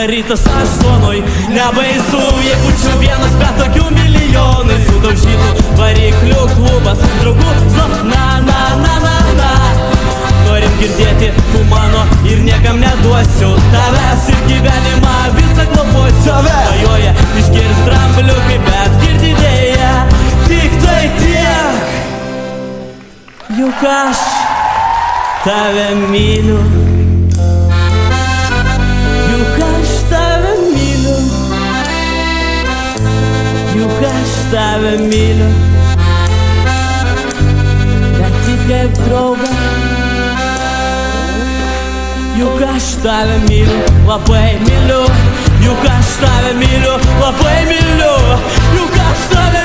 uždarytas aš zonoj. Nebaisu, jeigu čia vienas, bet tokių milijonai. Sudaužytų variklių klubas, draugų zona, na, na, na, na. Norim girdėti tu mano ir niekam neduosiu tavęs ir gyvenimą visą globosiu. Vajoja išgirs drambliukai, bet girdidėja tik tai tiek. Juk aš tave myliu. Juk aš tave myliu. Juk aš tave myliu. Bet tik kaip draugą. Juk aš tave myliu, labai myliu. Juk aš tave myliu, labai myliu. Juk aš tave